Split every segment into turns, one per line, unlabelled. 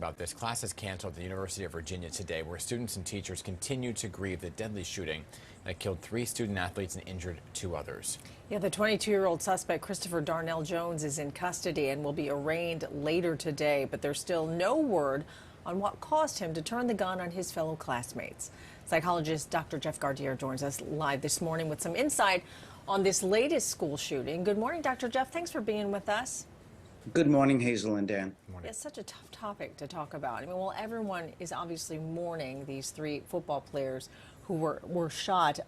about this. Classes canceled at the University of Virginia today, where students and teachers continue to grieve the deadly shooting that killed 3 student athletes and injured 2 others.
Yeah, the 22-year-old suspect, Christopher Darnell Jones, is in custody and will be arraigned later today, but there's still no word on what caused him to turn the gun on his fellow classmates. Psychologist Dr. Jeff Gardere joins us live this morning with some insight on this latest school shooting. Good morning, Dr. Jeff. Thanks for being with us.
Good morning, Hazel and Dan.
It's such a tough topic to talk about. I mean, well, everyone is obviously mourning these 3 football players who were shot.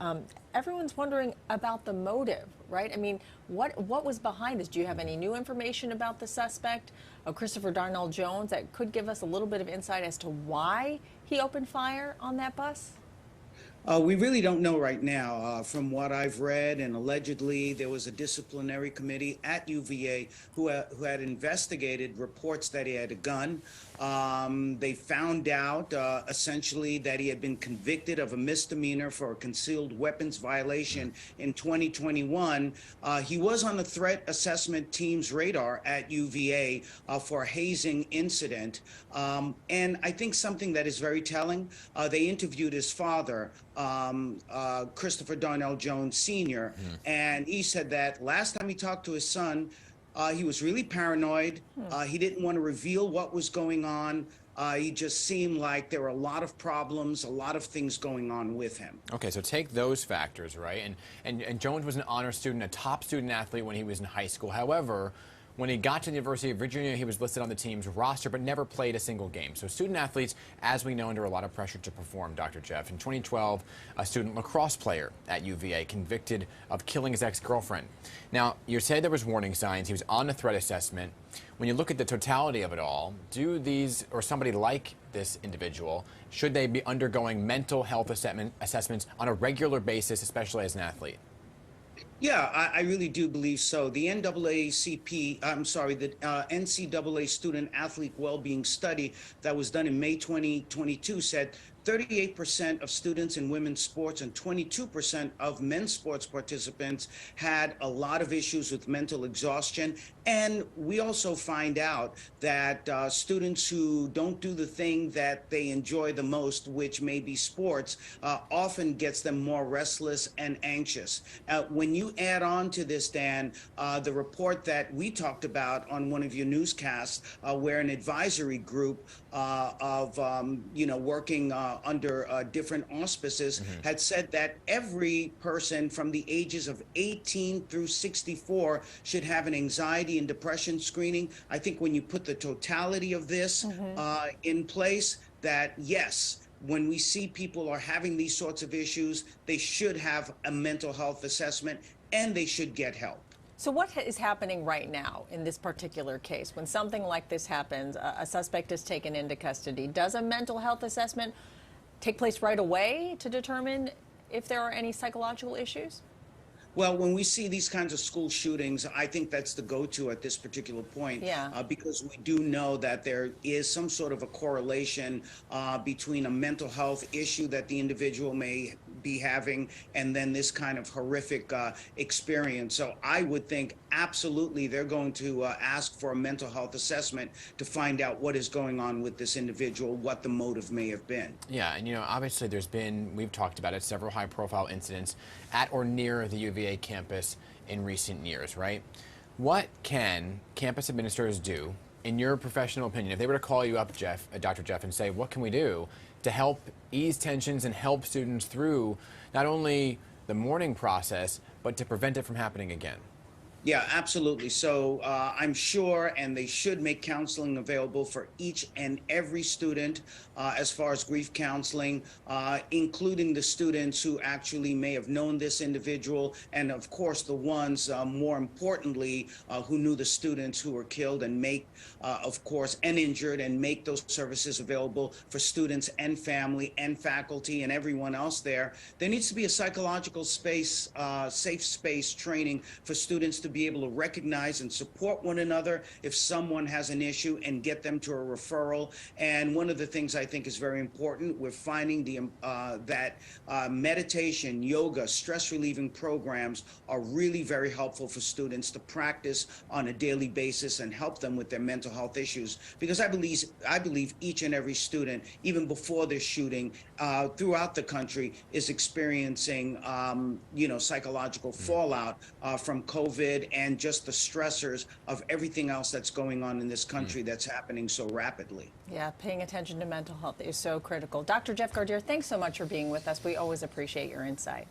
Everyone's wondering about the motive, right? I mean, what was behind this? Do you have any new information about the suspect, Christopher Darnell Jones, that could give us a little bit of insight as to why he opened fire on that bus?
We really don't know right now. From what I've read, and allegedly there was a disciplinary committee at UVA who had investigated reports that he had a gun. They found out essentially that he had been convicted of a misdemeanor for a concealed weapons violation in 2021. He was on the threat assessment team's radar at UVA for a hazing incident. And I think something that is very telling, they interviewed his father, Christopher Darnell Jones Sr., and he said that last time he talked to his son, he was really paranoid. He didn't want to reveal what was going on. He just seemed like there were a lot of problems, a lot of things going on with him.
Okay, so take those factors, right? And Jones was an honor student, a top student athlete when he was in high school. However, when he got to the University of Virginia, he was listed on the team's roster but never played a single game. So student athletes, as we know, under a lot of pressure to perform, Dr. Jeff. In 2012, a student lacrosse player at UVA convicted of killing his ex-girlfriend. Now, you say there was warning signs. He was on a threat assessment. When you look at the totality of it all, do these, or somebody like this individual, should they be undergoing mental health assessments on a regular basis, especially as an athlete?
Yeah, I really do believe so. The NCAA Student Athlete Wellbeing Study that was done in May 2022 said 38% of students in women's sports and 22% of men's sports participants had a lot of issues with mental exhaustion. And we also find out that students who don't do the thing that they enjoy the most, which may be sports, often gets them more restless and anxious. When you add on to this, Dan, the report that we talked about on one of your newscasts, where an advisory group of working under different auspices had said that every person from the ages of 18 through 64 should have an anxiety and depression screening. I think when you put the totality of this in place, that yes, when we see people are having these sorts of issues, they should have a mental health assessment and they should get help.
So what is happening right now in this particular case? When something like this happens, a suspect is taken into custody, does a mental health assessment take place right away to determine if there are any psychological issues?
Well, when we see these kinds of school shootings, I think that's the go-to at this particular point, because we do know that there is some sort of a correlation between a mental health issue that the individual may be having and then this kind of horrific experience. So I would think absolutely they're going to ask for a mental health assessment to find out what is going on with this individual, what the motive may have been.
Yeah, and obviously we've talked about it, several high-profile incidents at or near the UVA campus in recent years, right? What can campus administrators do, in your professional opinion, if they were to call you up, Dr. Jeff, and say, what can we do to help ease tensions and help students through not only the mourning process, but to prevent it from happening again?
Yeah, absolutely. So I'm sure, and they should make counseling available for each and every student as far as grief counseling, including the students who actually may have known this individual, and of course the ones more importantly who knew the students who were killed, and make, of course, and injured, and make those services available for students and family and faculty and everyone else there. There needs to be a psychological space, safe space training for students to be able to recognize and support one another if someone has an issue and get them to a referral. And one of the things I think is very important, we're finding that meditation, yoga, stress relieving programs are really very helpful for students to practice on a daily basis and help them with their mental health issues. Because I believe each and every student, even before they're shooting, throughout the country is experiencing, psychological fallout from COVID and just the stressors of everything else that's going on in this country that's happening so rapidly.
Yeah, paying attention to mental health is so critical. Dr. Jeff Gardere, thanks so much for being with us. We always appreciate your insight.